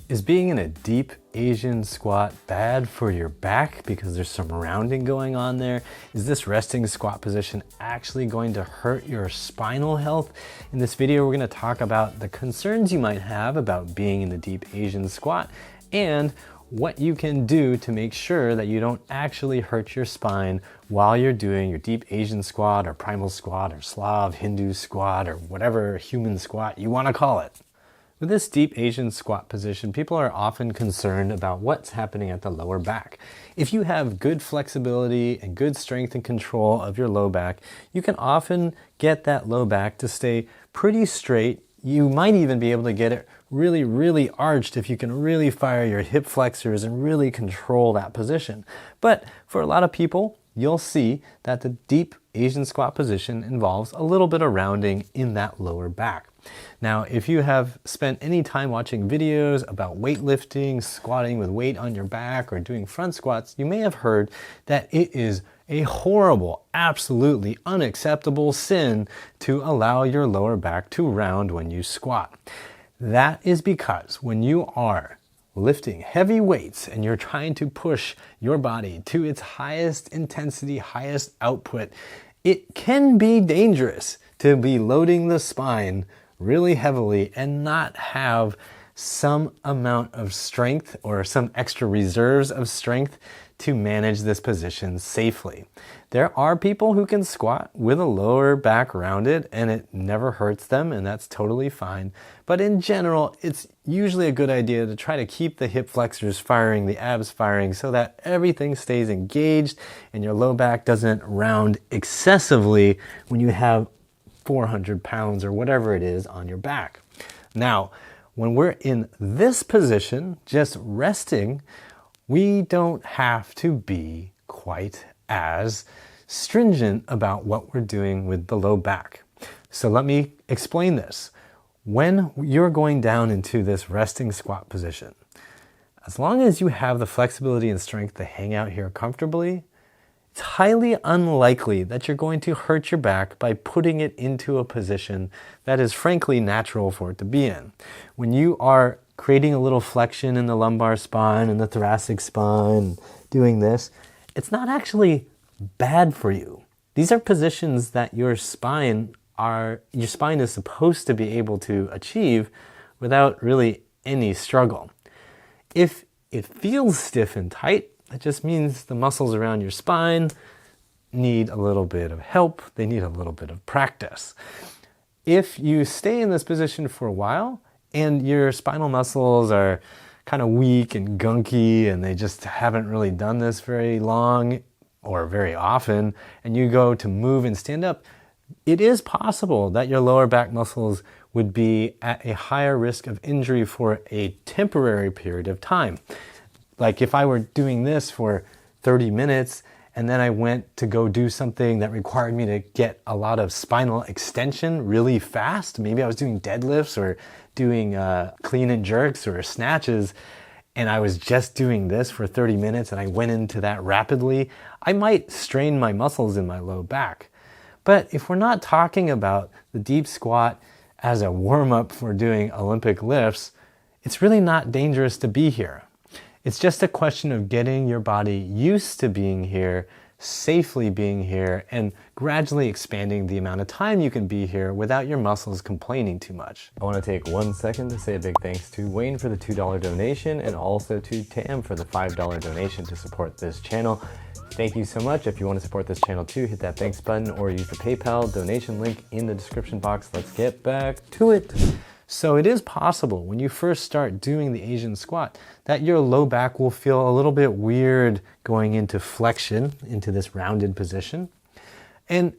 Is being in a deep Asian squat bad for your back because there's some rounding going on there? Is this resting squat position actually going to hurt your spinal health? In this video, we're going to talk about the concerns you might have about being in the deep Asian squat and what you can do to make sure that you don't actually hurt your spine while you're doing your deep Asian squat or primal squat or Slav, Hindu squat or whatever human squat you want to call it. With this deep Asian squat position, people are often concerned about what's happening at the lower back. If you have good flexibility and good strength and control of your low back, you can often get that low back to stay pretty straight. You might even be able to get it really arched if you can really fire your hip flexors and really control that position. But for a lot of people, you'll see that the deep Asian squat position involves a little bit of rounding in that lower back. Now, if you have spent any time watching videos about weightlifting, squatting with weight on your back, or doing front squats, you may have heard that it is a horrible, absolutely unacceptable sin to allow your lower back to round when you squat. That is because when you are lifting heavy weights and you're trying to push your body to its highest intensity, highest output, it can be dangerous to be loading the spine really heavily and not have some amount of strength or some extra reserves of strength to manage this position safely. There are people who can squat with a lower back rounded and it never hurts them, and that's totally fine. But in general, it's usually a good idea to try to keep the hip flexors firing, the abs firing, so that everything stays engaged and your low back doesn't round excessively when you have 400 pounds or whatever it is on your back. Now, when we're in this position, just resting, we don't have to be quite as stringent about what we're doing with the low back. So let me explain this. When you're going down into this resting squat position, as long as you have the flexibility and strength to hang out here comfortably, it's highly unlikely that you're going to hurt your back by putting it into a position that is frankly natural for it to be in. When you are creating a little flexion in the lumbar spine and the thoracic spine, doing this, it's not actually bad for you. These are positions that your spine is supposed to be able to achieve without really any struggle. If it feels stiff and tight, that just means the muscles around your spine need a little bit of help. They need a little bit of practice. If you stay in this position for a while and your spinal muscles are kind of weak and gunky and they just haven't really done this very long or very often, and you go to move and stand up, it is possible that your lower back muscles would be at a higher risk of injury for a temporary period of time. Like if I were doing this for 30 minutes and then I went to go do something that required me to get a lot of spinal extension really fast, maybe I was doing deadlifts or doing clean and jerks or snatches, and I was just doing this for 30 minutes and I went into that rapidly, I might strain my muscles in my low back. But if we're not talking about the deep squat as a warm-up for doing Olympic lifts, it's really not dangerous to be here. It's just a question of getting your body used to being here, safely being here, and gradually expanding the amount of time you can be here without your muscles complaining too much. I want to take 1 second to say a big thanks to Wayne for the $2 donation and also to Tam for the $5 donation to support this channel. Thank you so much. If you want to support this channel too, hit that thanks button or use the PayPal donation link in the description box. Let's get back to it. So it is possible when you first start doing the Asian squat that your low back will feel a little bit weird going into flexion, into this rounded position. And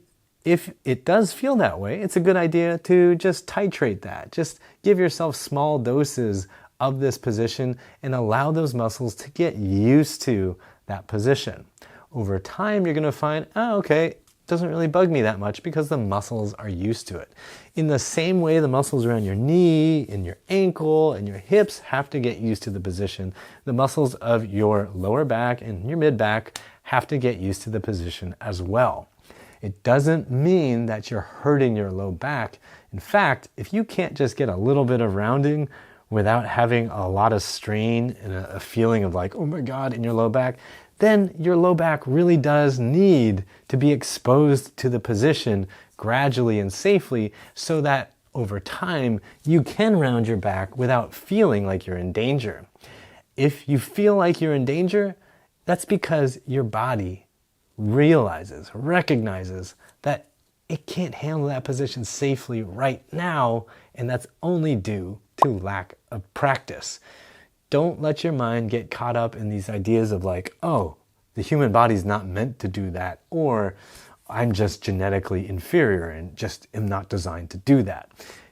if it does feel that way, it's a good idea to just titrate that. Just give yourself small doses of this position and allow those muscles to get used to that position. Over time, you're going to find, oh, okay, doesn't really bug me that much because the muscles are used to it. In the same way the muscles around your knee and your ankle and your hips have to get used to the position, the muscles of your lower back and your mid back have to get used to the position as well. It doesn't mean that you're hurting your low back. In fact, if you can't just get a little bit of rounding without having a lot of strain and a feeling of like, oh my God, in your low back, then your low back really does need to be exposed to the position gradually and safely so that over time you can round your back without feeling like you're in danger. If you feel like you're in danger, that's because your body recognizes that it can't handle that position safely right now, and that's only due to lack of practice. Don't let your mind get caught up in these ideas of like, oh, the human body's not meant to do that, or I'm just genetically inferior and just am not designed to do that.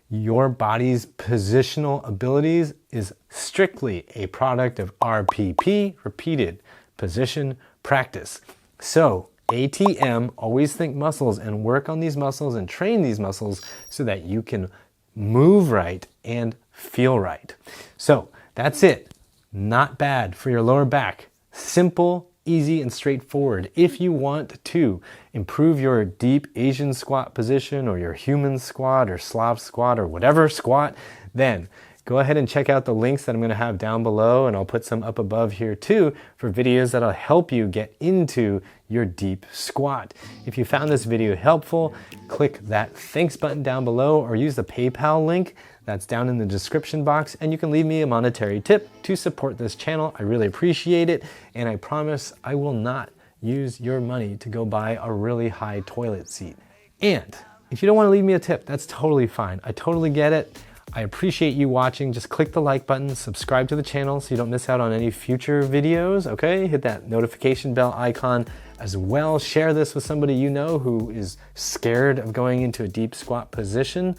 Your body's positional abilities is strictly a product of RPP, repeated position practice. So ATM, always think muscles and work on these muscles and train these muscles so that you can move right and feel right. So that's it. Not bad for your lower back. Simple, easy, and straightforward. If you want to improve your deep Asian squat position or your human squat or Slav squat or whatever squat, then go ahead and check out the links that I'm going to have down below, and I'll put some up above here too for videos that'll help you get into your deep squat. If you found this video helpful, click that thanks button down below or use the PayPal link that's down in the description box, and you can leave me a monetary tip to support this channel. I really appreciate it, and I promise I will not use your money to go buy a really high toilet seat. And if you don't want to leave me a tip, that's totally fine. I totally get it. I appreciate you watching. Just click the like button, subscribe to the channel so you don't miss out on any future videos, okay? Hit that notification bell icon as well. Share this with somebody you know who is scared of going into a deep squat position.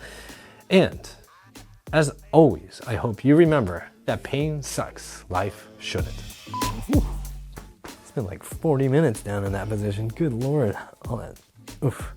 And as always, I hope you remember that pain sucks, life shouldn't. Whew. It's been like 40 minutes down in that position. Good Lord, all that, oof.